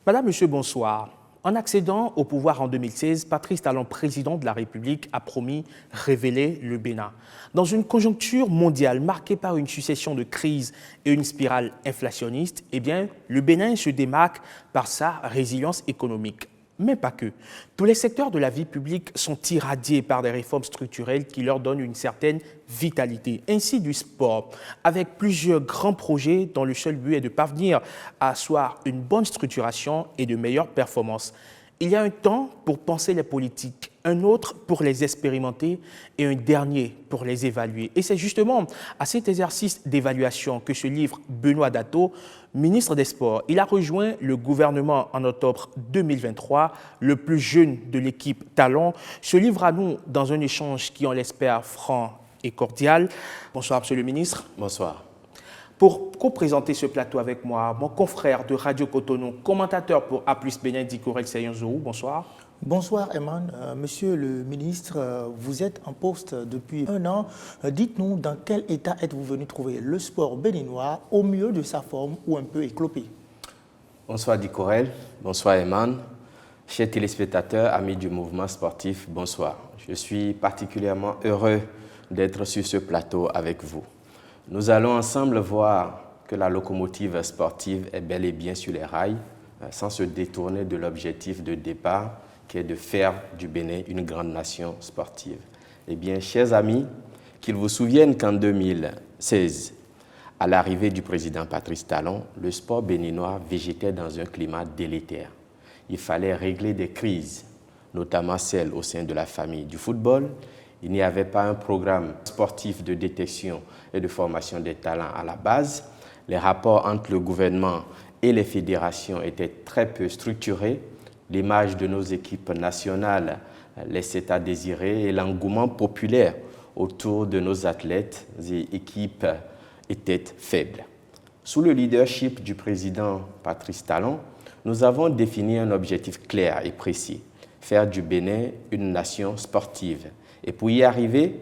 Madame, Monsieur, bonsoir. En accédant au pouvoir en 2016, Patrice Talon, président de la République, a promis révéler le Bénin. Dans une conjoncture mondiale marquée par une succession de crises et une spirale inflationniste, le Bénin se démarque par sa résilience économique. Mais pas que. Tous les secteurs de la vie publique sont irradiés par des réformes structurelles qui leur donnent une certaine vitalité. Ainsi du sport, avec plusieurs grands projets dont le seul but est de parvenir à asseoir une bonne structuration et de meilleures performances. Il y a un temps pour penser les politiques, un autre pour les expérimenter et un dernier pour les évaluer. Et c'est justement à cet exercice d'évaluation que se livre Benoît Dato, ministre des Sports. Il a rejoint le gouvernement en octobre 2023. Le plus jeune de l'équipe Talon se livre à nous dans un échange qui, on l'espère, franc et cordial. Bonsoir, Monsieur le ministre. Bonsoir. Pour co-présenter ce plateau avec moi, mon confrère de Radio Cotonou, commentateur pour A+ Bénin, Dikorel Seyonzou. Bonsoir. Bonsoir, Eman. Monsieur le ministre, vous êtes en poste depuis un an. Dites-nous dans quel état êtes-vous venu trouver le sport béninois au mieux de sa forme ou un peu éclopé? Bonsoir, Dikorel. Bonsoir, Eman. Chers téléspectateurs, amis du mouvement sportif, bonsoir. Je suis particulièrement heureux d'être sur ce plateau avec vous. Nous allons ensemble voir que la locomotive sportive est bel et bien sur les rails, sans se détourner de l'objectif de départ qui est de faire du Bénin une grande nation sportive. Eh bien, chers amis, qu'ils vous souviennent qu'en 2016, à l'arrivée du président Patrice Talon, le sport béninois végétait dans un climat délétère. Il fallait régler des crises, notamment celles au sein de la famille du football. Il n'y avait pas un programme sportif de détection et de formation des talents à la base. Les rapports entre le gouvernement et les fédérations étaient très peu structurés. L'image de nos équipes nationales laissait à désirer et l'engouement populaire autour de nos athlètes et équipes était faible. Sous le leadership du président Patrice Talon, nous avons défini un objectif clair et précis, faire du Bénin une nation sportive. Et pour y arriver,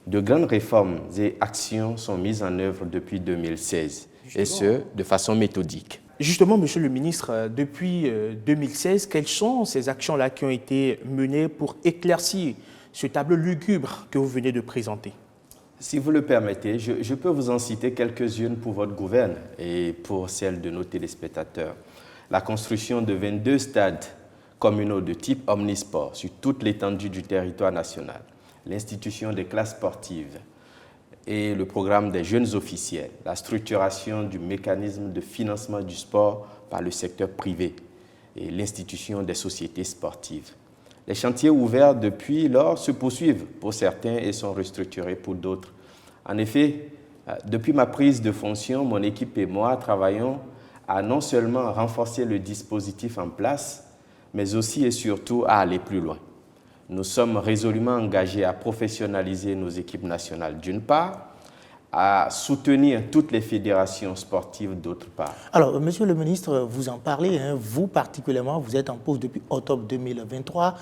de grandes réformes et actions sont mises en œuvre depuis 2016, et ce, de façon méthodique. Justement, Monsieur le ministre, depuis 2016, quelles sont ces actions-là qui ont été menées pour éclaircir ce tableau lugubre que vous venez de présenter? Si vous le permettez, je peux vous en citer quelques-unes pour votre gouverne et pour celle de nos téléspectateurs. La construction de 22 stades communaux de type omnisport sur toute l'étendue du territoire national, l'institution des classes sportives et le programme des jeunes officiels, la structuration du mécanisme de financement du sport par le secteur privé et l'institution des sociétés sportives. Les chantiers ouverts depuis lors se poursuivent pour certains et sont restructurés pour d'autres. En effet, depuis ma prise de fonction, mon équipe et moi travaillons à non seulement renforcer le dispositif en place, mais aussi et surtout à aller plus loin. Nous sommes résolument engagés à professionnaliser nos équipes nationales d'une part, à soutenir toutes les fédérations sportives d'autre part. Alors, Monsieur le ministre, vous en parlez, vous particulièrement, vous êtes en poste depuis octobre 2023.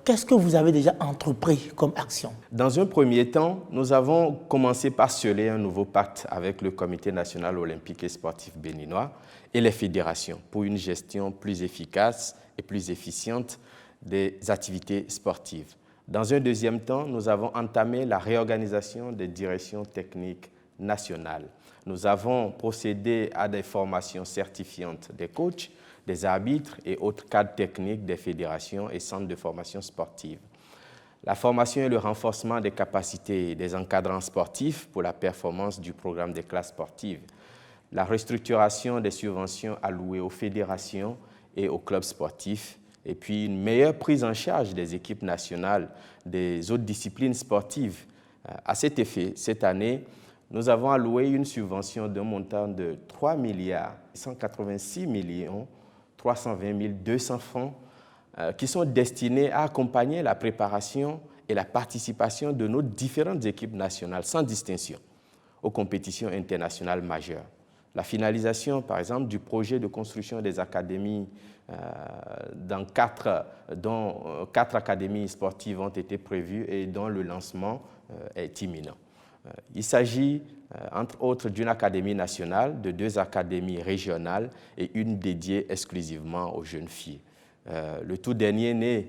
Qu'est-ce que vous avez déjà entrepris comme action? Dans un premier temps, nous avons commencé par sceller un nouveau pacte avec le Comité national olympique et sportif béninois et les fédérations pour une gestion plus efficace et plus efficiente des activités sportives. Dans un deuxième temps, nous avons entamé la réorganisation des directions techniques nationales. Nous avons procédé à des formations certifiantes des coachs, des arbitres et autres cadres techniques des fédérations et centres de formation sportive. La formation et le renforcement des capacités des encadrants sportifs pour la performance du programme des classes sportives. La restructuration des subventions allouées aux fédérations et aux clubs sportifs. Et puis une meilleure prise en charge des équipes nationales des autres disciplines sportives. À cet effet, cette année, nous avons alloué une subvention d'un montant de 3 186 320 200 francs qui sont destinés à accompagner la préparation et la participation de nos différentes équipes nationales sans distinction aux compétitions internationales majeures. La finalisation, par exemple, du projet de construction des académies dont 4 académies sportives ont été prévues et dont le lancement est imminent. Il s'agit entre autres d'une académie nationale, de 2 académies régionales et une dédiée exclusivement aux jeunes filles. Le tout dernier né,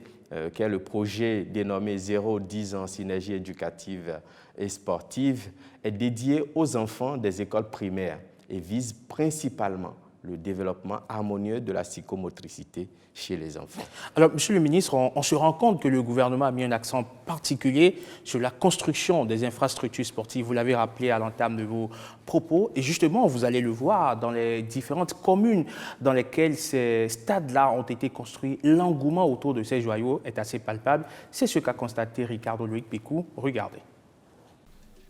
qui est le projet dénommé 0-10 ans synergie éducative et sportive, est dédié aux enfants des écoles primaires et vise principalement le développement harmonieux de la psychomotricité chez les enfants. Alors, Monsieur le ministre, on se rend compte que le gouvernement a mis un accent particulier sur la construction des infrastructures sportives. Vous l'avez rappelé à l'entame de vos propos. Et justement, vous allez le voir dans les différentes communes dans lesquelles ces stades-là ont été construits. L'engouement autour de ces joyaux est assez palpable. C'est ce qu'a constaté Ricardo Loïc Pécou. Regardez.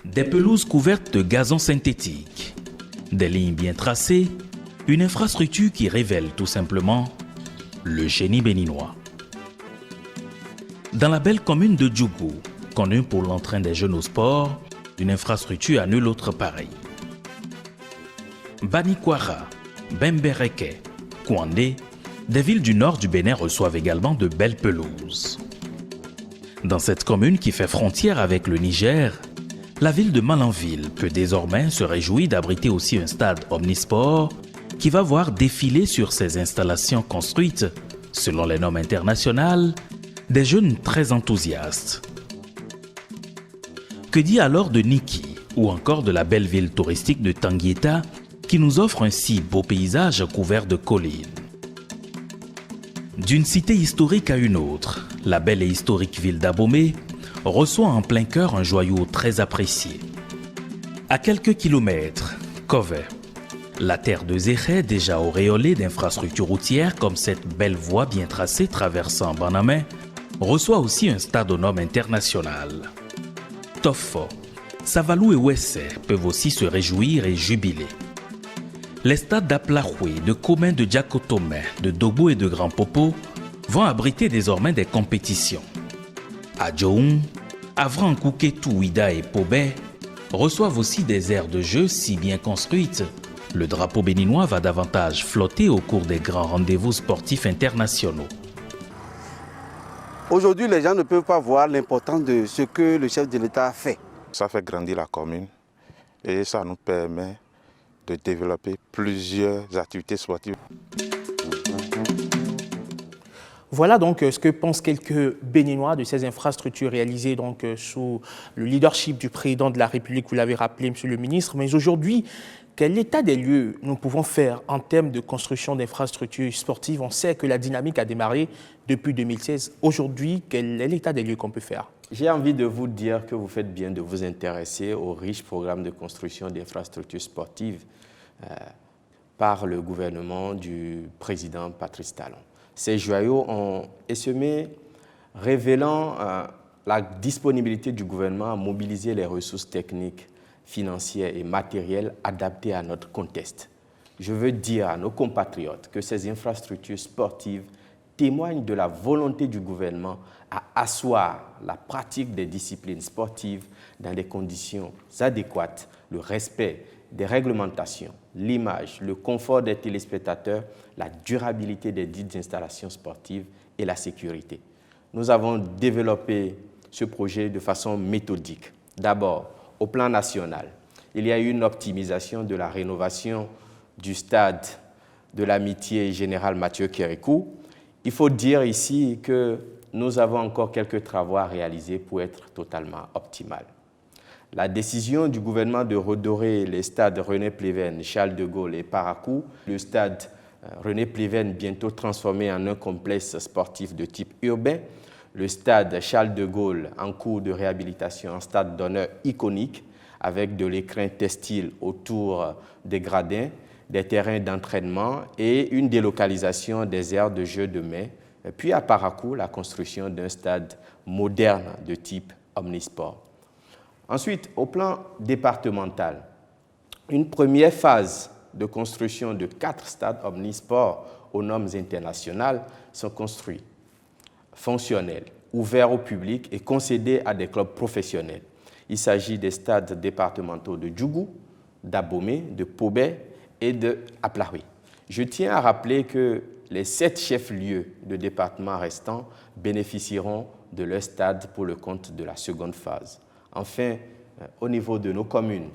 Des pelouses couvertes de gazon synthétique, des lignes bien tracées, une infrastructure qui révèle tout simplement le génie béninois. Dans la belle commune de Djougou, connue pour l'entrain des jeunes au sport, une infrastructure à nul autre pareil. Banikwara, Bembereke, Kouandé, des villes du nord du Bénin reçoivent également de belles pelouses. Dans cette commune qui fait frontière avec le Niger, la ville de Malanville peut désormais se réjouir d'abriter aussi un stade omnisport qui va voir défiler sur ses installations construites, selon les normes internationales, des jeunes très enthousiastes. Que dire alors de Niki ou encore de la belle ville touristique de Tanguieta qui nous offre un si beau paysage couvert de collines? D'une cité historique à une autre, la belle et historique ville d'Abomey reçoit en plein cœur un joyau très apprécié. À quelques kilomètres, Kové, la terre de Zéché, déjà auréolée d'infrastructures routières comme cette belle voie bien tracée traversant Banamé, reçoit aussi un stade aux normes internationales. Tofo, Savalou et Ouessé peuvent aussi se réjouir et jubiler. Les stades d'Aplahoué, de Commun, de Diakotomé, de Dobo et de Grand Popo vont abriter désormais des compétitions. À Djoun, Avran, Kouketou, Ouida et Pobé reçoivent aussi des aires de jeu si bien construites. Le drapeau béninois va davantage flotter au cours des grands rendez-vous sportifs internationaux. Aujourd'hui, les gens ne peuvent pas voir l'importance de ce que le chef de l'État a fait. Ça fait grandir la commune et ça nous permet de développer plusieurs activités sportives. Voilà donc ce que pensent quelques Béninois de ces infrastructures réalisées donc sous le leadership du président de la République, vous l'avez rappelé, Monsieur le ministre. Mais aujourd'hui, quel état des lieux nous pouvons faire en termes de construction d'infrastructures sportives? On sait que la dynamique a démarré depuis 2016. Aujourd'hui, quel est l'état des lieux qu'on peut faire? J'ai envie de vous dire que vous faites bien de vous intéresser au riche programme de construction d'infrastructures sportives par le gouvernement du président Patrice Talon. Ces joyaux ont essaimé, révélant la disponibilité du gouvernement à mobiliser les ressources techniques, financières et matérielles adaptées à notre contexte. Je veux dire à nos compatriotes que ces infrastructures sportives témoignent de la volonté du gouvernement à asseoir la pratique des disciplines sportives dans des conditions adéquates, le respect des réglementations, l'image, le confort des téléspectateurs, la durabilité des dites installations sportives et la sécurité. Nous avons développé ce projet de façon méthodique. D'abord, au plan national, il y a eu une optimisation de la rénovation du stade de l'Amitié Général Mathieu Kérékou. Il faut dire ici que nous avons encore quelques travaux à réaliser pour être totalement optimal. La décision du gouvernement de redorer les stades René Pleven, Charles de Gaulle et Parakou, le stade René Pleven bientôt transformé en un complexe sportif de type urbain, le stade Charles de Gaulle en cours de réhabilitation en stade d'honneur iconique avec de l'écrin textile autour des gradins, des terrains d'entraînement et une délocalisation des aires de jeu de main. Puis à Parakou, la construction d'un stade moderne de type omnisport. Ensuite, au plan départemental, une première phase de construction de 4 stades omnisports aux normes internationales sont construits, fonctionnels, ouverts au public et concédés à des clubs professionnels. Il s'agit des stades départementaux de Djougou, d'Abomey, de Pobé et de Aplahoué. Je tiens à rappeler que les 7 chefs-lieux de département restants bénéficieront de leur stade pour le compte de la seconde phase. Enfin, au niveau de nos communes,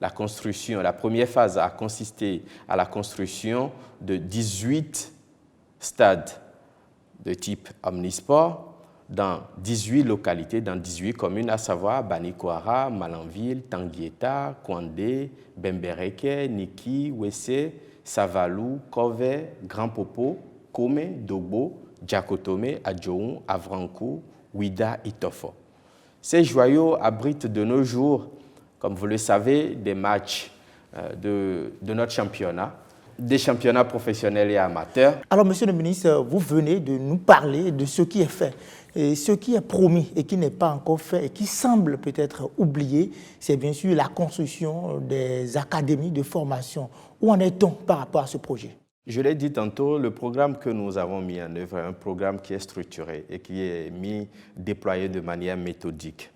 La première phase a consisté à la construction de 18 stades de type omnisport dans 18 localités, dans 18 communes, à savoir Banikoara, Malanville, Tanguieta, Kwandé, Bembereke, Niki, Wesse, Savalou, Kove, Grand Popo, Kome, Dogbo, Djakotome, Adjoun, Avrankou, Ouida et Tofo. Ces joyaux abritent de nos jours, comme vous le savez, des matchs de notre championnat, des championnats professionnels et amateurs. Alors, monsieur le ministre, vous venez de nous parler de ce qui est fait. Et ce qui est promis et qui n'est pas encore fait et qui semble peut-être oublié, c'est bien sûr la construction des académies de formation. Où en est-on par rapport à ce projet? Je l'ai dit tantôt, le programme que nous avons mis en œuvre est un programme qui est structuré et qui est déployé de manière méthodique.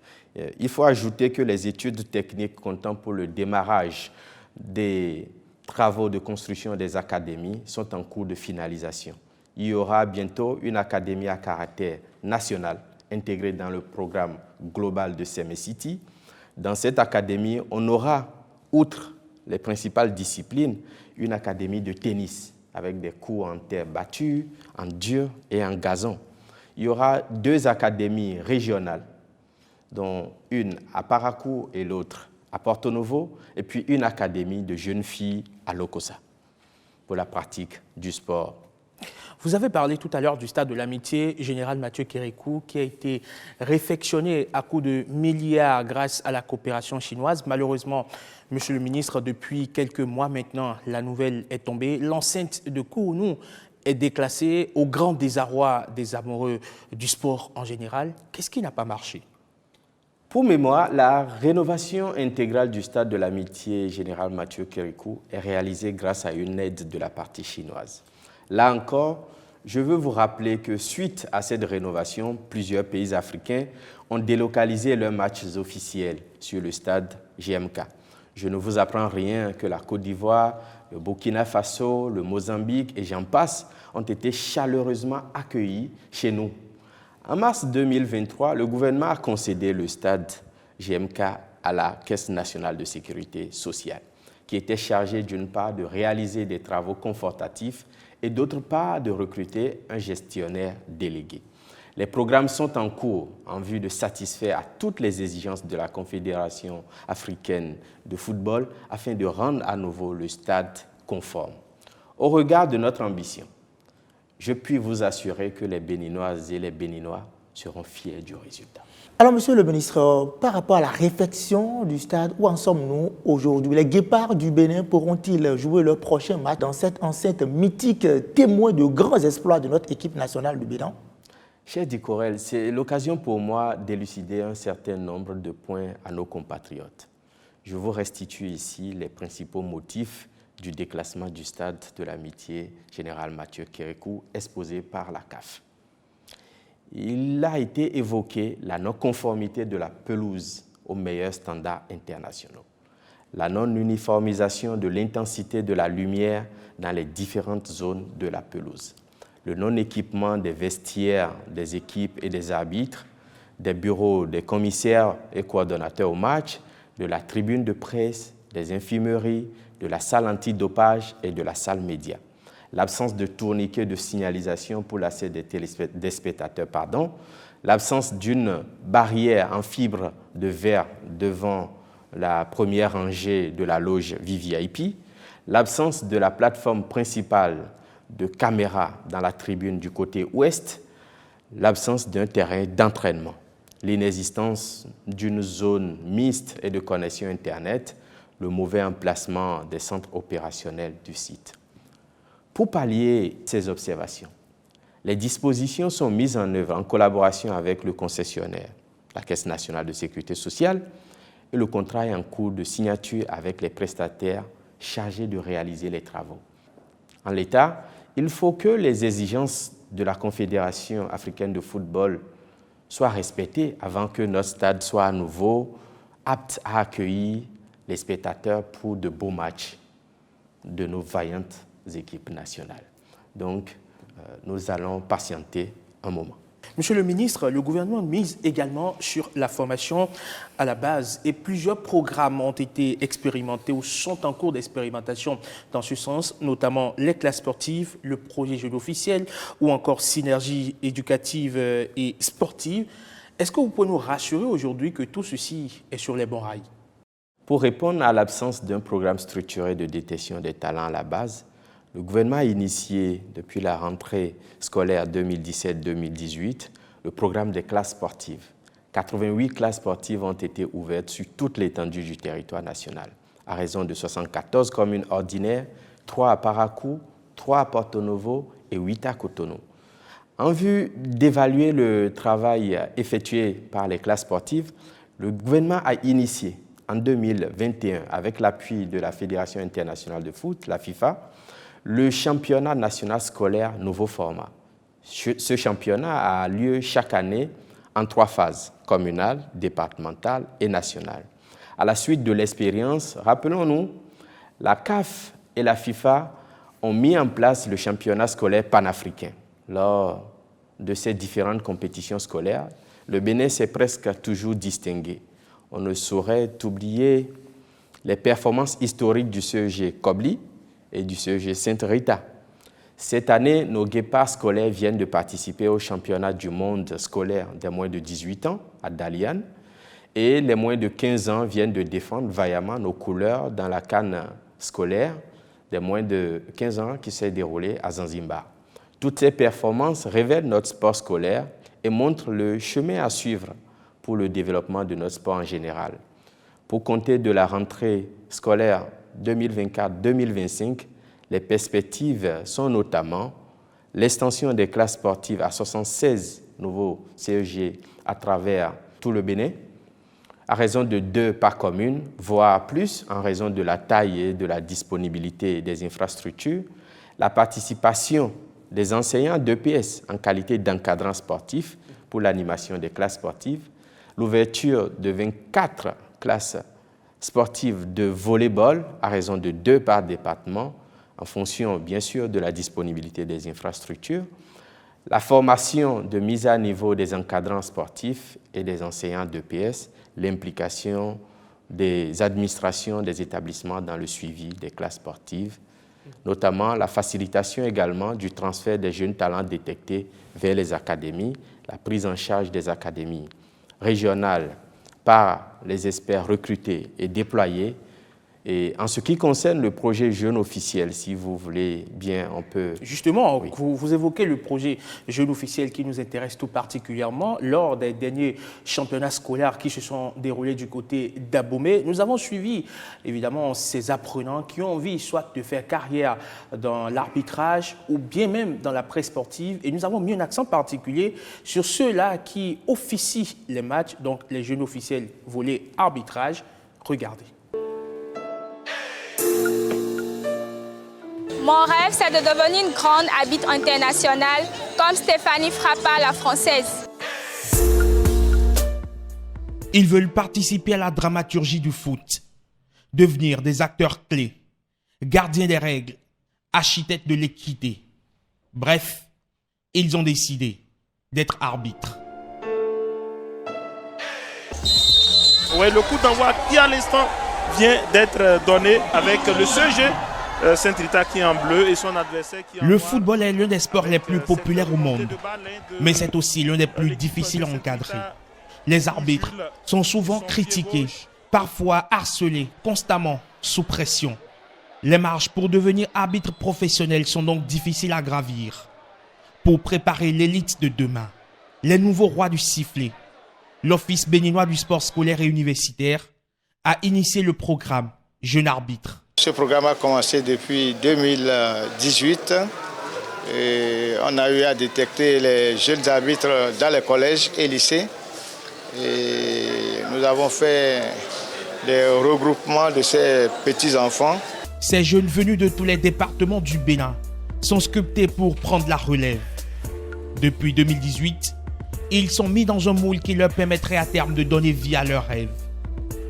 Il faut ajouter que les études techniques comptant pour le démarrage des travaux de construction des académies sont en cours de finalisation. Il y aura bientôt une académie à caractère national intégrée dans le programme global de CME-City. Dans cette académie, on aura, outre les principales disciplines, une académie de tennis avec des cours en terre battue, en dur et en gazon. Il y aura 2 académies régionales, dont une à Parakou et l'autre à Porto Novo, et puis une académie de jeunes filles à Lokossa pour la pratique du sport. Vous avez parlé tout à l'heure du stade de l'amitié Général Mathieu Kérékou qui a été réfectionné à coût de milliards grâce à la coopération chinoise. Malheureusement, monsieur le ministre, depuis quelques mois maintenant, la nouvelle est tombée. L'enceinte de Kourounou est déclassée au grand désarroi des amoureux du sport en général. Qu'est-ce qui n'a pas marché? Pour mémoire, la rénovation intégrale du stade de l'amitié Général Mathieu Kérékou est réalisée grâce à une aide de la partie chinoise. Là encore, je veux vous rappeler que suite à cette rénovation, plusieurs pays africains ont délocalisé leurs matchs officiels sur le stade GMK. Je ne vous apprends rien que la Côte d'Ivoire, le Burkina Faso, le Mozambique et j'en passe ont été chaleureusement accueillis chez nous. En mars 2023, le gouvernement a concédé le stade GMK à la Caisse nationale de sécurité sociale, qui était chargée d'une part de réaliser des travaux confortatifs et d'autre part de recruter un gestionnaire délégué. Les programmes sont en cours en vue de satisfaire à toutes les exigences de la Confédération africaine de football afin de rendre à nouveau le stade conforme. Au regard de notre ambition, je puis vous assurer que les Béninoises et les Béninois seront fiers du résultat. Alors, monsieur le ministre, par rapport à la réfection du stade, où en sommes-nous aujourd'hui? Les Guépards du Bénin pourront-ils jouer leur prochain match dans cette enceinte mythique, témoin de grands exploits de notre équipe nationale du Bénin? Cher Dicorel, c'est l'occasion pour moi d'élucider un certain nombre de points à nos compatriotes. Je vous restitue ici les principaux motifs du déclassement du stade de l'amitié Général Mathieu Kérékou exposé par la CAF. Il a été évoqué la non-conformité de la pelouse aux meilleurs standards internationaux, la non-uniformisation de l'intensité de la lumière dans les différentes zones de la pelouse, le non-équipement des vestiaires des équipes et des arbitres, des bureaux des commissaires et coordonnateurs au match, de la tribune de presse, des infirmeries, de la salle antidopage et de la salle média. L'absence de tourniquet de signalisation pour l'accès des spectateurs, l'absence d'une barrière en fibre de verre devant la première rangée de la loge VVIP, l'absence de la plateforme principale de caméras dans la tribune du côté ouest, l'absence d'un terrain d'entraînement, l'inexistence d'une zone mixte et de connexion Internet, le mauvais emplacement des centres opérationnels du site. Pour pallier ces observations, les dispositions sont mises en œuvre en collaboration avec le concessionnaire, la Caisse nationale de sécurité sociale, et le contrat est en cours de signature avec les prestataires chargés de réaliser les travaux. En l'état, il faut que les exigences de la Confédération africaine de football soient respectées avant que notre stade soit à nouveau apte à accueillir les spectateurs pour de beaux matchs de nos vaillantes équipes nationales. Donc, nous allons patienter un moment. Monsieur le ministre, le gouvernement mise également sur la formation à la base et plusieurs programmes ont été expérimentés ou sont en cours d'expérimentation dans ce sens, notamment les classes sportives, le projet Jeunes officiels ou encore synergie éducative et sportive. Est-ce que vous pouvez nous rassurer aujourd'hui que tout ceci est sur les bons rails? Pour répondre à l'absence d'un programme structuré de détection des talents à la base, le gouvernement a initié, depuis la rentrée scolaire 2017-2018, le programme des classes sportives. 88 classes sportives ont été ouvertes sur toute l'étendue du territoire national, à raison de 74 communes ordinaires, 3 à Parakou, 3 à Porto Novo et 8 à Cotonou. En vue d'évaluer le travail effectué par les classes sportives, le gouvernement a initié en 2021, avec l'appui de la Fédération internationale de foot, la FIFA, le championnat national scolaire nouveau format. Ce championnat a lieu chaque année en 3 phases, communale, départementale et nationale. À la suite de l'expérience, rappelons-nous, la CAF et la FIFA ont mis en place le championnat scolaire panafricain. Lors de ces différentes compétitions scolaires, le Bénin s'est presque toujours distingué. On ne saurait oublier les performances historiques du CEG Kobli et du CEG Sainte-Rita. Cette année, nos guépards scolaires viennent de participer au championnat du monde scolaire des moins de 18 ans à Dalian et les moins de 15 ans viennent de défendre vaillamment nos couleurs dans la CAN scolaire des moins de 15 ans qui s'est déroulée à Zanzibar. Toutes ces performances révèlent notre sport scolaire et montrent le chemin à suivre pour le développement de notre sport en général. Pour compter de la rentrée scolaire 2024-2025, les perspectives sont notamment l'extension des classes sportives à 76 nouveaux CEG à travers tout le Bénin, à raison de 2 par commune, voire plus en raison de la taille et de la disponibilité des infrastructures, la participation des enseignants d'EPS en qualité d'encadrant sportif pour l'animation des classes sportives, l'ouverture de 24 classes sportives de volley-ball à raison de 2 par département, en fonction bien sûr de la disponibilité des infrastructures, la formation de mise à niveau des encadrants sportifs et des enseignants d'EPS, l'implication des administrations des établissements dans le suivi des classes sportives, notamment la facilitation également du transfert des jeunes talents détectés vers les académies, la prise en charge des académies régionales par les experts recrutés et déployés. Et en ce qui concerne le projet Jeunes officiels, si vous voulez bien, on peut... Justement, oui. vous évoquez le projet Jeunes officiels qui nous intéresse tout particulièrement. Lors des derniers championnats scolaires qui se sont déroulés du côté d'Abomey, nous avons suivi évidemment ces apprenants qui ont envie soit de faire carrière dans l'arbitrage ou bien même dans la presse sportive. Et nous avons mis un accent particulier sur ceux-là qui officient les matchs, donc les jeunes officiels volet arbitrage. Regardez. Mon rêve, c'est de devenir une grande arbitre internationale comme Stéphanie Frappard, la française. Ils veulent participer à la dramaturgie du foot, devenir des acteurs clés, gardiens des règles, architectes de l'équité. Bref, ils ont décidé d'être arbitres. Oui, le coup d'envoi qui à l'instant vient d'être donné avec le CEG Sainte-Rita qui est en bleu et son adversaire qui est en Le noir. football est l'un des sports les plus populaires au monde, mais c'est aussi l'un des plus difficiles à encadrer. Les arbitres sont souvent critiqués, parfois harcelés, constamment sous pression. Les marges pour devenir arbitre professionnel sont donc difficiles à gravir. Pour préparer l'élite de demain, les nouveaux rois du sifflet, l'Office béninois du sport scolaire et universitaire a initié le programme Jeunes arbitres. Ce programme a commencé depuis 2018 et on a eu à détecter les jeunes arbitres dans les collèges et lycées. Et nous avons fait des regroupements de ces petits-enfants. Ces jeunes venus de tous les départements du Bénin sont sculptés pour prendre la relève. Depuis 2018, ils sont mis dans un moule qui leur permettrait à terme de donner vie à leurs rêves.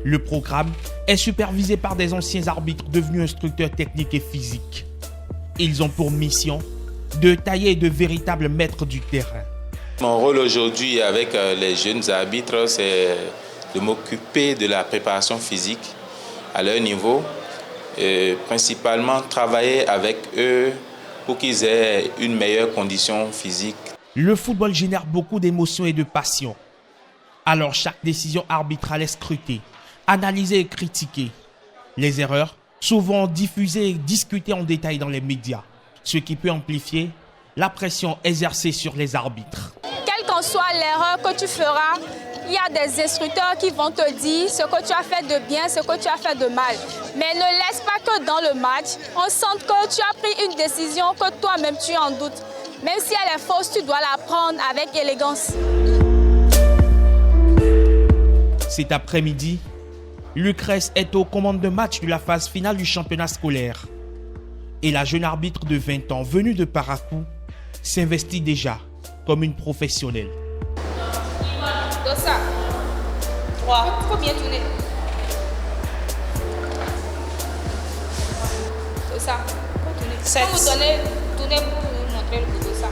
Le programme est supervisé par des anciens arbitres devenus instructeurs techniques et physiques. Ils ont pour mission de tailler de véritables maîtres du terrain. Mon rôle aujourd'hui avec les jeunes arbitres, c'est de m'occuper de la préparation physique à leur niveau, et principalement travailler avec eux pour qu'ils aient une meilleure condition physique. Le football génère beaucoup d'émotions et de passion. Alors chaque décision arbitrale est scrutée, analysée et critiquée. Les erreurs, souvent diffusées et discutées en détail dans les médias, ce qui peut amplifier la pression exercée sur les arbitres. Quelle qu'en soit l'erreur que tu feras, il y a des instructeurs qui vont te dire ce que tu as fait de bien, ce que tu as fait de mal. Mais ne laisse pas que dans le match, on sente que tu as pris une décision que toi-même tu en doutes. Même si elle est fausse, tu dois la prendre avec élégance. Cet après-midi, Lucrèce est aux commandes de match de la phase finale du championnat scolaire. Et la jeune arbitre de 20 ans, venue de Parakou, s'investit déjà comme une professionnelle. Dossa. 3. Il faut bien tourner. Dossa. Il faut tourner. 7. Il faut vous donner, tourner pour vous montrer le coup Dossa.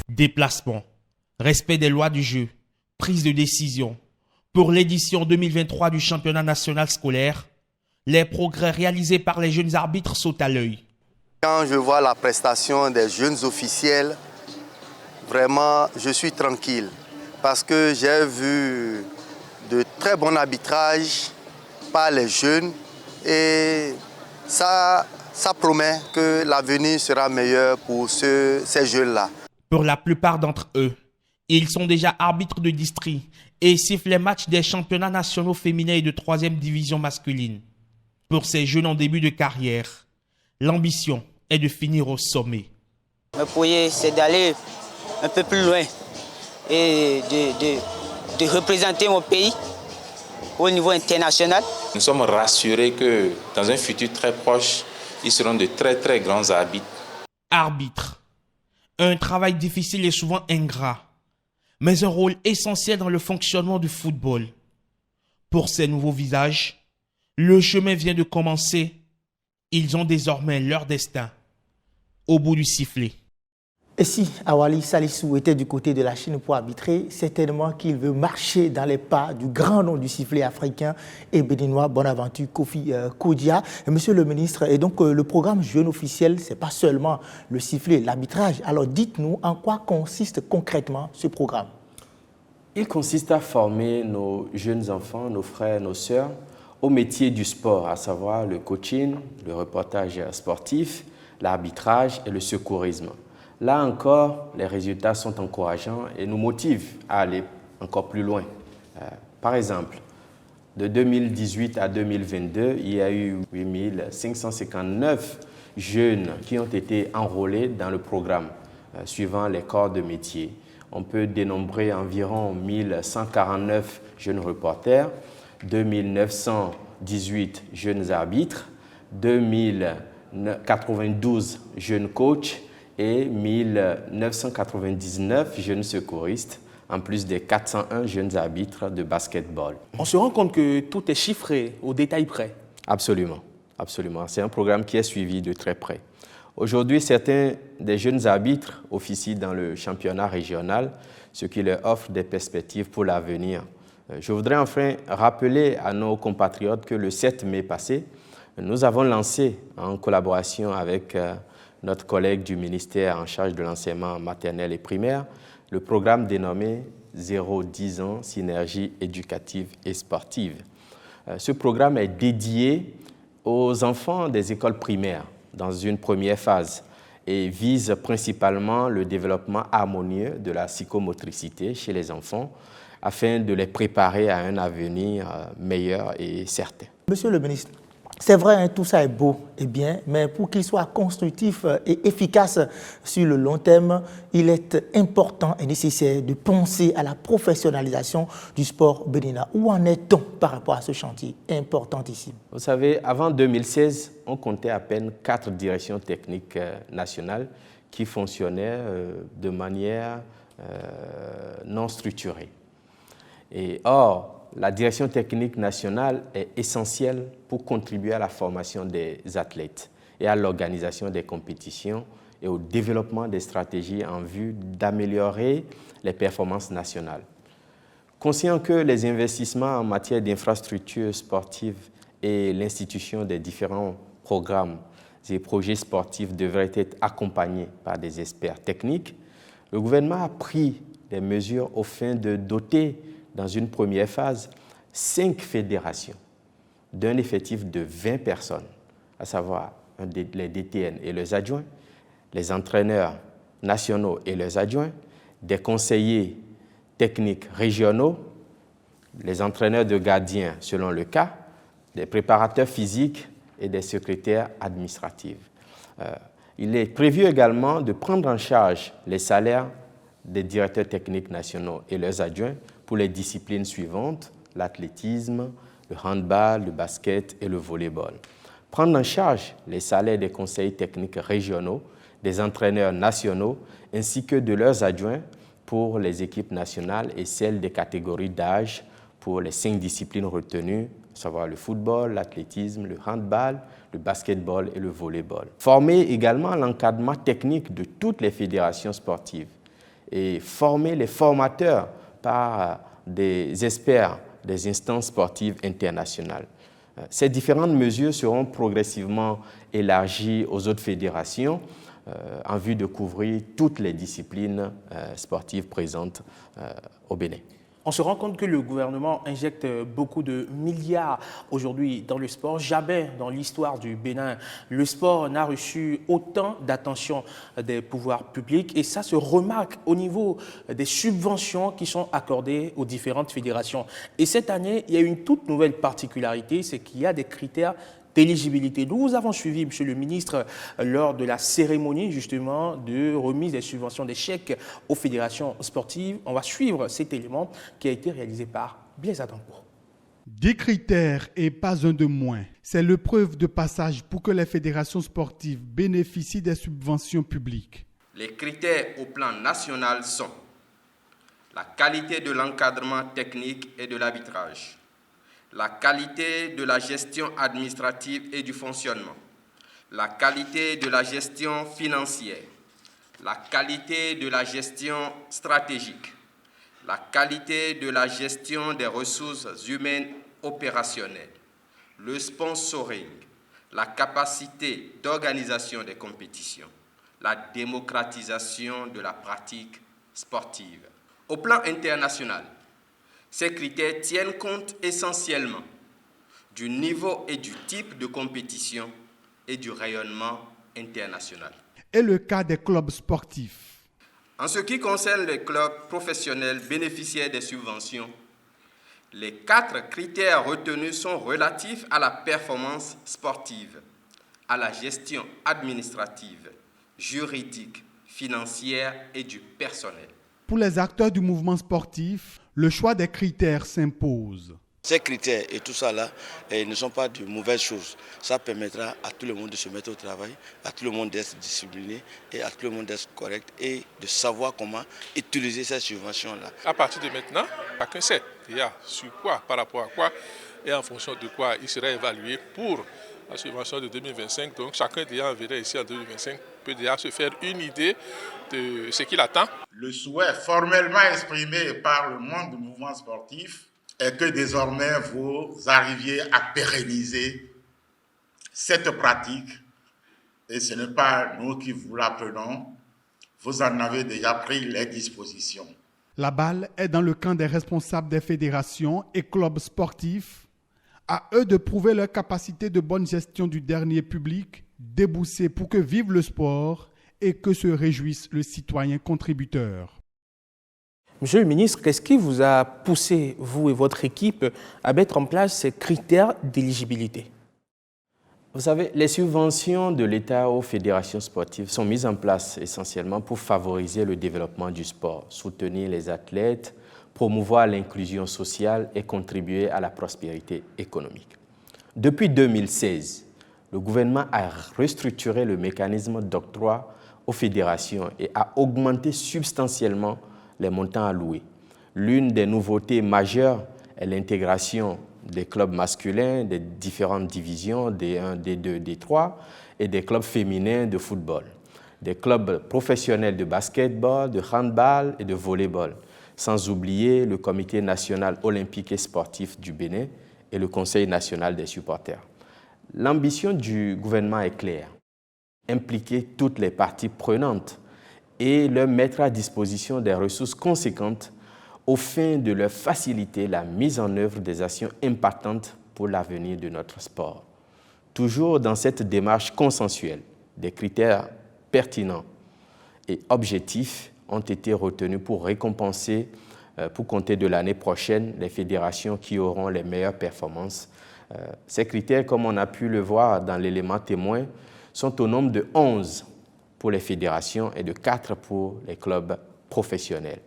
Déplacement, respect des lois du jeu, prise de décision. Pour l'édition 2023 du championnat national scolaire, les progrès réalisés par les jeunes arbitres sautent à l'œil. Quand je vois la prestation des jeunes officiels, vraiment, je suis tranquille parce que j'ai vu de très bons arbitrages par les jeunes et ça promet que l'avenir sera meilleur pour ces jeunes-là. Pour la plupart d'entre eux, ils sont déjà arbitres de district et sifflent les matchs des championnats nationaux féminins et de 3e division masculine. Pour ces jeunes en début de carrière, l'ambition est de finir au sommet. Le projet, c'est d'aller un peu plus loin et de représenter mon pays au niveau international. Nous sommes rassurés que dans un futur très proche, ils seront de très très grands arbitres. Arbitre. Un travail difficile et souvent ingrat, mais un rôle essentiel dans le fonctionnement du football. Pour ces nouveaux visages, le chemin vient de commencer. Ils ont désormais leur destin au bout du sifflet. Et si Awali Salissou était du côté de la Chine pour arbitrer, certainement qu'il veut marcher dans les pas du grand nom du sifflet africain et béninois Bonaventure Kofi Kodia. Monsieur le ministre, et donc le programme Jeune officiel, ce n'est pas seulement le sifflet, l'arbitrage. Alors dites-nous en quoi consiste concrètement ce programme? Il consiste à former nos jeunes enfants, nos frères, nos sœurs, au métier du sport, à savoir le coaching, le reportage sportif, l'arbitrage et le secourisme. Là encore, les résultats sont encourageants et nous motivent à aller encore plus loin. Par exemple, de 2018 à 2022, il y a eu 8559 jeunes qui ont été enrôlés dans le programme, suivant les corps de métier. On peut dénombrer environ 1149 jeunes reporters, 2918 jeunes arbitres, 2092 jeunes coachs, et 1999 jeunes secouristes, en plus des 401 jeunes arbitres de basketball. On se rend compte que tout est chiffré au détail près. Absolument, absolument. C'est un programme qui est suivi de très près. Aujourd'hui, certains des jeunes arbitres officient dans le championnat régional, ce qui leur offre des perspectives pour l'avenir. Je voudrais enfin rappeler à nos compatriotes que le 7 mai passé, nous avons lancé, en collaboration avec notre collègue du ministère en charge de l'enseignement maternel et primaire, le programme dénommé 0-10 ans, synergie éducative et sportive. Ce programme est dédié aux enfants des écoles primaires dans une première phase et vise principalement le développement harmonieux de la psychomotricité chez les enfants afin de les préparer à un avenir meilleur et certain. Monsieur le ministre, c'est vrai, hein, tout ça est beau et bien, mais pour qu'il soit constructif et efficace sur le long terme, il est important et nécessaire de penser à la professionnalisation du sport béninois. Où en est-on par rapport à ce chantier importantissime? Vous savez, avant 2016, on comptait à peine 4 directions techniques nationales qui fonctionnaient de manière non structurée. Et or, la direction technique nationale est essentielle pour contribuer à la formation des athlètes. et à l'organisation des compétitions et au développement des stratégies en vue d'améliorer les performances nationales. Conscient que les investissements en matière d'infrastructures sportives et l'institution des différents programmes et projets sportifs devraient être accompagnés par des experts techniques, le gouvernement a pris des mesures au fin de doter, dans une première phase, 5 fédérations d'un effectif de 20 personnes, à savoir les DTN et leurs adjoints, les entraîneurs nationaux et leurs adjoints, des conseillers techniques régionaux, les entraîneurs de gardiens selon le cas, des préparateurs physiques et des secrétaires administratifs. Il est prévu également de prendre en charge les salaires des directeurs techniques nationaux et leurs adjoints pour les disciplines suivantes, l'athlétisme, le handball, le basket et le volleyball. Prendre en charge les salaires des conseillers techniques régionaux, des entraîneurs nationaux ainsi que de leurs adjoints pour les équipes nationales et celles des catégories d'âge pour les 5 disciplines retenues, à savoir le football, l'athlétisme, le handball, le basketball et le volleyball. Former également l'encadrement technique de toutes les fédérations sportives et former les formateurs par des experts des instances sportives internationales. Ces différentes mesures seront progressivement élargies aux autres fédérations en vue de couvrir toutes les disciplines sportives présentes au Bénin. On se rend compte que le gouvernement injecte beaucoup de milliards aujourd'hui dans le sport. Jamais dans l'histoire du Bénin, le sport n'a reçu autant d'attention des pouvoirs publics. Et ça se remarque au niveau des subventions qui sont accordées aux différentes fédérations. Et cette année, il y a une toute nouvelle particularité, c'est qu'il y a des critères d'éligibilité. Nous avons suivi, Monsieur le ministre, lors de la cérémonie justement de remise des subventions des chèques aux fédérations sportives. On va suivre cet élément qui a été réalisé par Blaise Adancourt. 10 critères et pas un de moins. C'est l'épreuve de passage pour que les fédérations sportives bénéficient des subventions publiques. Les critères au plan national sont la qualité de l'encadrement technique et de l'arbitrage, la qualité de la gestion administrative et du fonctionnement, la qualité de la gestion financière, la qualité de la gestion stratégique, la qualité de la gestion des ressources humaines opérationnelles, le sponsoring, la capacité d'organisation des compétitions, la démocratisation de la pratique sportive. Au plan international, ces critères tiennent compte essentiellement du niveau et du type de compétition et du rayonnement international. Et le cas des clubs sportifs. En ce qui concerne les clubs professionnels bénéficiaires des subventions, les 4 critères retenus sont relatifs à la performance sportive, à la gestion administrative, juridique, financière et du personnel. Pour les acteurs du mouvement sportif, le choix des critères s'impose. Ces critères et tout ça là ne sont pas de mauvaises choses. Ça permettra à tout le monde de se mettre au travail, à tout le monde d'être discipliné et à tout le monde d'être correct et de savoir comment utiliser ces subventions-là. À partir de maintenant, chacun sait déjà sur quoi, par rapport à quoi et en fonction de quoi il sera évalué pour la subvention de 2025. Donc chacun déjà verra ici en 2025 peut déjà se faire une idée de ce qu'il attend. Le souhait formellement exprimé par le monde du mouvement sportif est que désormais vous arriviez à pérenniser cette pratique. Et ce n'est pas nous qui vous l'apprenons, vous en avez déjà pris les dispositions. La balle est dans le camp des responsables des fédérations et clubs sportifs. À eux de prouver leur capacité de bonne gestion du dernier public, déboussé pour que vive le sport et que se réjouisse le citoyen contributeur. Monsieur le ministre, qu'est-ce qui vous a poussé, vous et votre équipe, à mettre en place ces critères d'éligibilité? Vous savez, les subventions de l'État aux fédérations sportives sont mises en place essentiellement pour favoriser le développement du sport, soutenir les athlètes, promouvoir l'inclusion sociale et contribuer à la prospérité économique. Depuis 2016, le gouvernement a restructuré le mécanisme d'octroi aux fédérations et a augmenté substantiellement les montants alloués. L'une des nouveautés majeures est l'intégration des clubs masculins des différentes divisions, D1, D2, D3, et des clubs féminins de football, des clubs professionnels de basketball, de handball et de volleyball, sans oublier le Comité national olympique et sportif du Bénin et le Conseil national des supporters. L'ambition du gouvernement est claire, impliquer toutes les parties prenantes et leur mettre à disposition des ressources conséquentes au fin de leur faciliter la mise en œuvre des actions impactantes pour l'avenir de notre sport. Toujours dans cette démarche consensuelle, des critères pertinents et objectifs ont été retenus pour récompenser, pour compter de l'année prochaine, les fédérations qui auront les meilleures performances. Ces critères, comme on a pu le voir dans l'élément témoin, sont au nombre de 11 pour les fédérations et de 4 pour les clubs professionnels.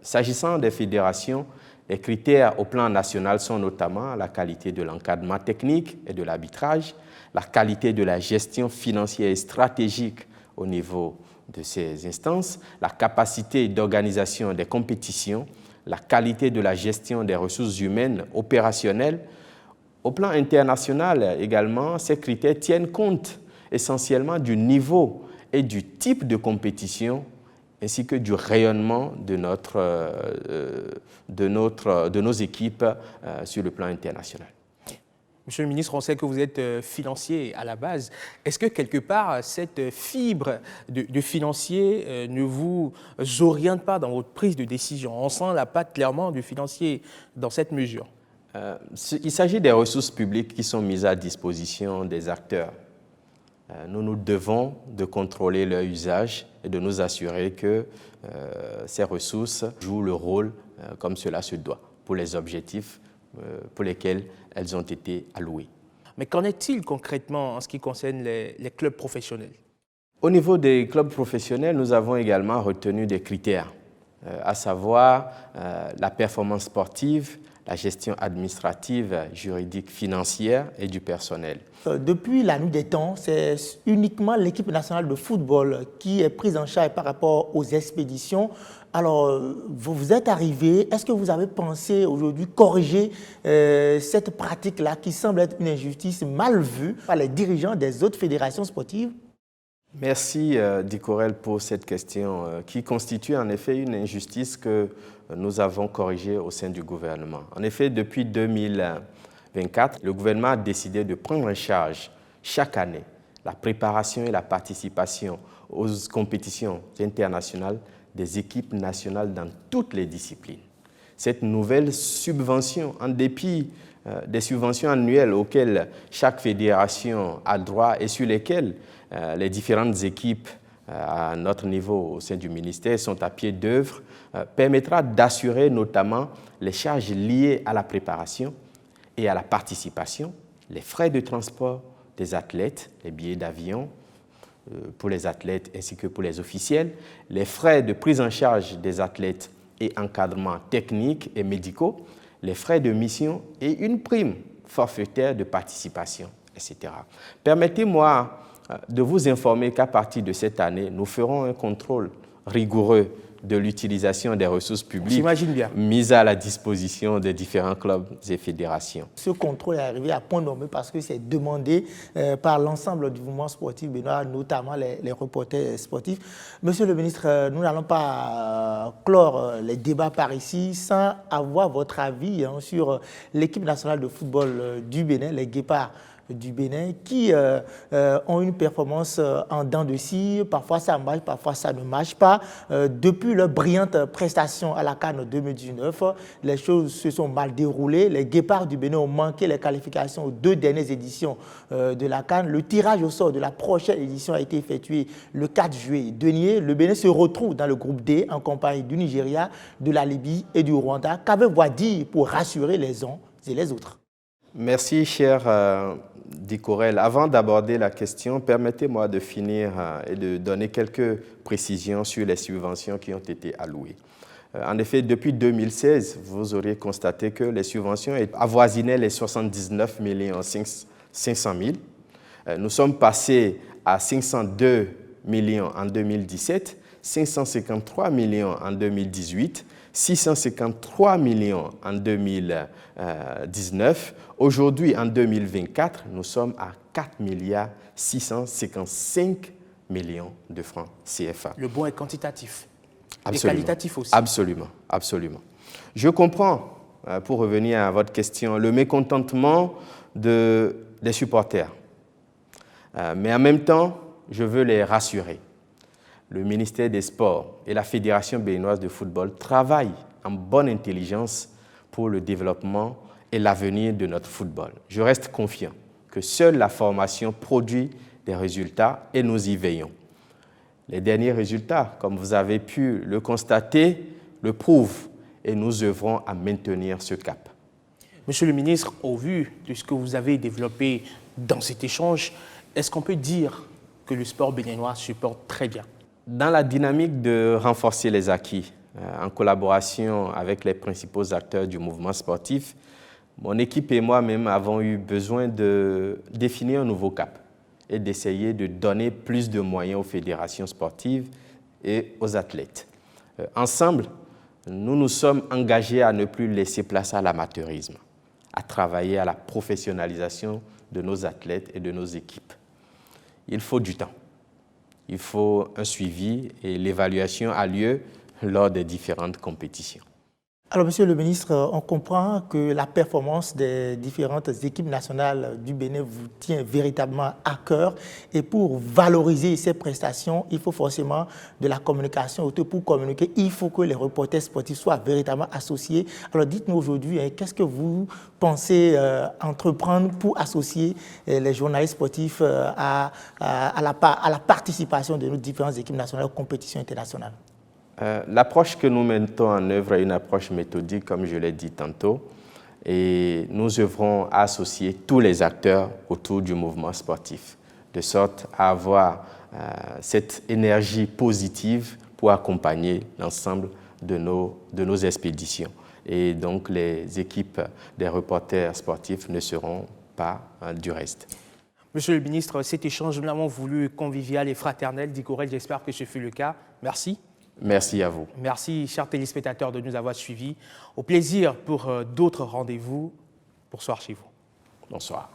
S'agissant des fédérations, les critères au plan national sont notamment la qualité de l'encadrement technique et de l'arbitrage, la qualité de la gestion financière et stratégique au niveau de ces instances, la capacité d'organisation des compétitions, la qualité de la gestion des ressources humaines opérationnelles. Au plan international également, ces critères tiennent compte essentiellement du niveau et du type de compétition ainsi que du rayonnement de nos équipes sur le plan international. Monsieur le ministre, on sait que vous êtes financier à la base. Est-ce que quelque part, cette fibre de financier ne vous oriente pas dans votre prise de décision? On sent la patte clairement du financier dans cette mesure. Il s'agit des ressources publiques qui sont mises à disposition des acteurs. Nous nous devons de contrôler leur usage et de nous assurer que ces ressources jouent le rôle comme cela se doit pour les objectifs pour lesquels elles ont été allouées. Mais qu'en est-il concrètement en ce qui concerne les clubs professionnels? Au niveau des clubs professionnels, nous avons également retenu des critères, à savoir la performance sportive, la gestion administrative, juridique, financière et du personnel. Depuis la nuit des temps, c'est uniquement l'équipe nationale de football qui est prise en charge par rapport aux expéditions. Alors, vous êtes arrivé, est-ce que vous avez pensé aujourd'hui corriger cette pratique-là qui semble être une injustice mal vue par les dirigeants des autres fédérations sportives? Merci Dicorel pour cette question qui constitue en effet une injustice que nous avons corrigée au sein du gouvernement. En effet, depuis 2024, le gouvernement a décidé de prendre en charge chaque année la préparation et la participation aux compétitions internationales des équipes nationales dans toutes les disciplines. Cette nouvelle subvention, en dépit des subventions annuelles auxquelles chaque fédération a droit et sur lesquelles les différentes équipes à notre niveau au sein du ministère sont à pied d'œuvre, permettra d'assurer notamment les charges liées à la préparation et à la participation, les frais de transport des athlètes, les billets d'avion pour les athlètes ainsi que pour les officiels, les frais de prise en charge des athlètes et encadrement technique et médicaux, les frais de mission et une prime forfaitaire de participation, etc. Permettez-moi de vous informer qu'à partir de cette année, nous ferons un contrôle rigoureux de l'utilisation des ressources publiques mises à la disposition des différents clubs et fédérations. Ce contrôle est arrivé à point nommé parce que c'est demandé par l'ensemble du mouvement sportif béninois, notamment les reporters sportifs. Monsieur le ministre, nous n'allons pas clore les débats par ici sans avoir votre avis sur l'équipe nationale de football du Bénin, les Guépards du Bénin, qui ont une performance en dents de scie. Parfois ça marche, parfois ça ne marche pas. Depuis leur brillante prestation à la CAN 2019, les choses se sont mal déroulées. Les Guépards du Bénin ont manqué les qualifications aux 2 dernières éditions de la CAN. Le tirage au sort de la prochaine édition a été effectué le 4 juillet dernier. Le Bénin se retrouve dans le groupe D en compagnie du Nigeria, de la Libye et du Rwanda. Qu'avez-vous à dire pour rassurer les uns et les autres? Merci, cher Dicorel. Avant d'aborder la question, permettez-moi de finir et de donner quelques précisions sur les subventions qui ont été allouées. En effet, depuis 2016, vous auriez constaté que les subventions avoisinaient les 79 500 000. Nous sommes passés à 502 millions en 2017, 553 millions en 2018, 653 millions en 2019. Aujourd'hui, en 2024, nous sommes à 4 milliards 655 millions de francs CFA. Le bon est quantitatif. Absolument. Et qualitatif aussi. Absolument, absolument. Je comprends, pour revenir à votre question, le mécontentement des supporters. Mais en même temps, je veux les rassurer. Le ministère des Sports et la Fédération béninoise de football travaillent en bonne intelligence pour le développement et l'avenir de notre football. Je reste confiant que seule la formation produit des résultats et nous y veillons. Les derniers résultats, comme vous avez pu le constater, le prouvent et nous œuvrons à maintenir ce cap. Monsieur le ministre, au vu de ce que vous avez développé dans cet échange, est-ce qu'on peut dire que le sport béninois se porte très bien? Dans la dynamique de renforcer les acquis, en collaboration avec les principaux acteurs du mouvement sportif, mon équipe et moi-même avons eu besoin de définir un nouveau cap et d'essayer de donner plus de moyens aux fédérations sportives et aux athlètes. Ensemble, nous nous sommes engagés à ne plus laisser place à l'amateurisme, à travailler à la professionnalisation de nos athlètes et de nos équipes. Il faut du temps. Il faut un suivi et l'évaluation a lieu lors des différentes compétitions. Alors, Monsieur le ministre, on comprend que la performance des différentes équipes nationales du Bénin vous tient véritablement à cœur. Et pour valoriser ces prestations, il faut forcément de la communication. Pour communiquer, il faut que les reporters sportifs soient véritablement associés. Alors, dites-nous aujourd'hui, qu'est-ce que vous pensez entreprendre pour associer les journalistes sportifs à la participation de nos différentes équipes nationales aux compétitions internationales? L'approche que nous mettons en œuvre est une approche méthodique, comme je l'ai dit tantôt, et nous œuvrons à associer tous les acteurs autour du mouvement sportif, de sorte à avoir cette énergie positive pour accompagner l'ensemble de nos expéditions. Et donc les équipes des reporters sportifs ne seront pas du reste. Monsieur le ministre, cet échange, nous l'avons voulu convivial et fraternel. Dicorel, j'espère que ce fut le cas. Merci. Merci à vous. Merci, chers téléspectateurs, de nous avoir suivis. Au plaisir pour d'autres rendez-vous. Bonsoir chez vous. Bonsoir.